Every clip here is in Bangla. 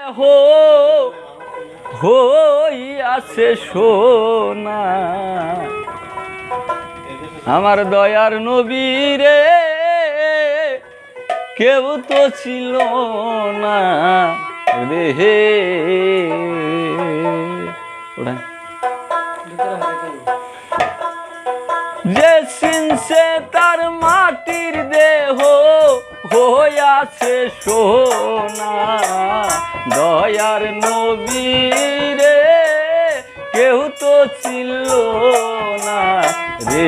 দেহ হইয়াছে সোনা আমার দয়ার নবী রে কেউ তো ছিল না রে যে চিনছে তার মাটির দেহ হইয়াছে সোনা দয়ার নবী রে কেউ তো ছিল না রে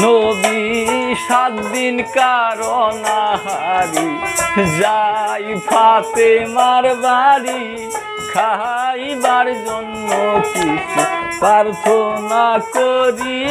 নবী 7 দিন কারণ হারি যাই ফাতেমার বাড়ি খাইবার জন্য কিছু প্রার্থনা করি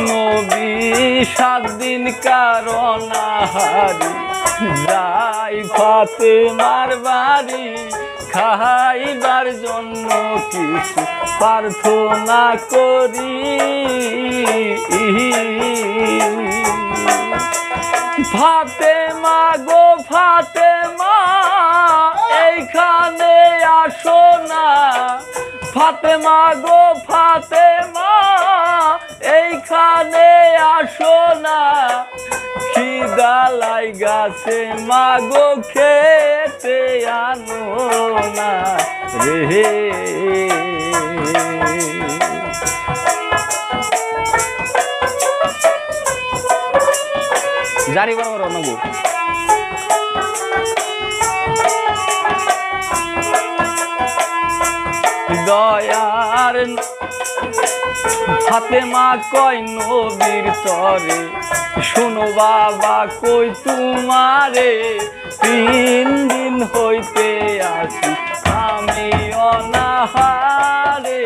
নবী 7 দিন কারণ হারি যাই ফাতেমার বাড়ি খাইবার জন্য কিছু প্রার্থনা করি ফাতেমা গো ফাতেমা এইখানে আসো না ফাতেমা গো ফাতেমা এইখানে আসো না খিদা লাইগাছে মাগো খেতে আনো না রে জারি বরাবর নবু দয়ার ফাতেমা কয় নবীর তরে শোনো বাবা কই তোমারে 3 দিন হইতে আসি আমি অনাহারে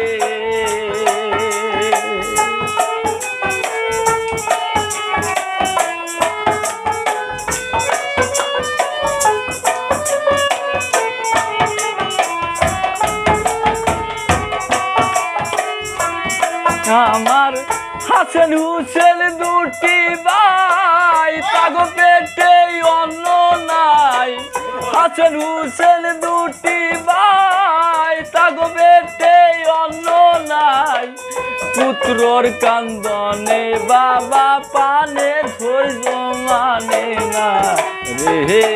আমার হাসান হুসেন দুটি ভাই তাগো পেটে অন্ন নাই হাসান হুসেন দুটি ভাই তাগো পেটে অন্ন নাই পুত্রর কান্দনে বাবা পানে ধৈর্য মানে না রে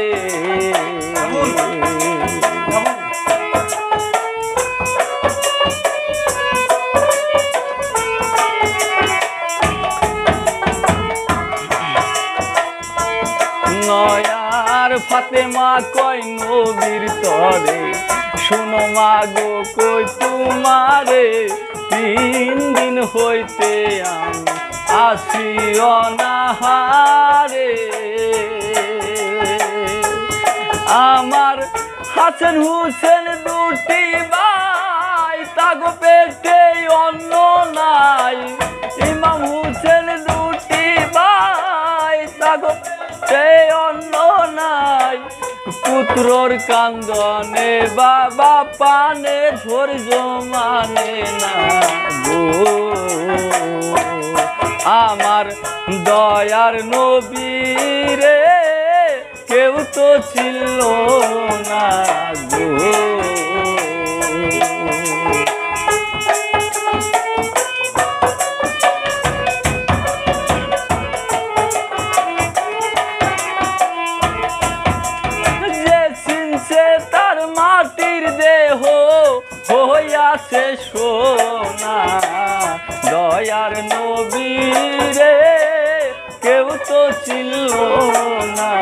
নয়ার ফাতেমা কয় নবীর তরে শোনো মাগো কই তোমারে 3 দিন হইতে আমি আসি অনাহারে আমার হাসান হুসেন দুটি ভাই তাগো পেটে অন্ন নাই ইমাম হুসেন দুটি ভাই তাগো অন্ন নাই পুত্রর কান্দনে বাবা পানে ধৈর্য মানে না গো আমার দয়ার নবী রে কেউ তো ছিল না গো তার মাটির দেহ হইয়াছে সোনা দয়ার নবী রে কেউ তো ছিল না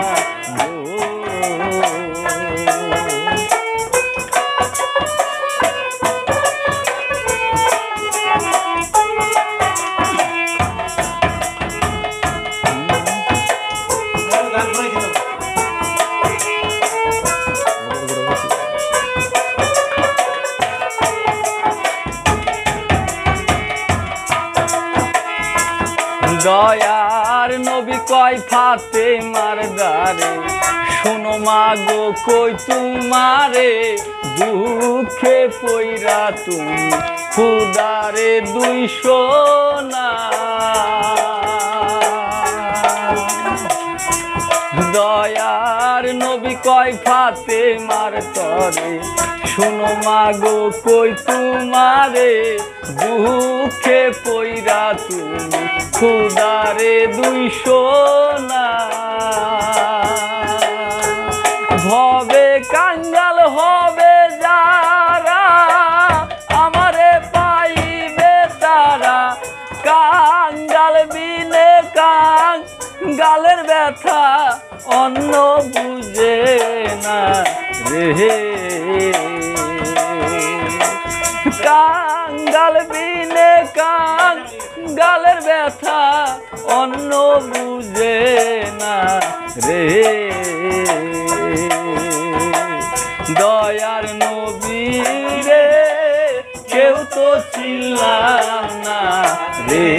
দয়ার নবী কয় ফাতেমার দ্বারে, শোনো মা গো কই তোমারে, দুঃখে পইরা তুমি খুদারে দুই সোনা। দয়ার নবী কয় ফাতেমার তরে, শোনো মা গো কই তোমারে, দুঃখে পইরা তুমি খুদারে দুই সোনা। ভবে কাঙ্গাল হবে যারা, আমারে পাইবে তারা, কাঙ্গাল বিনে কাঙ্গালের ব্যথা অন্য বুঝে না রে। কাঙ্গাল বিনে কাঙ্গালের ব্যথা অন্য বুঝে না রে। দয়ার নবী রে কেউ তো ছিলাম না রে।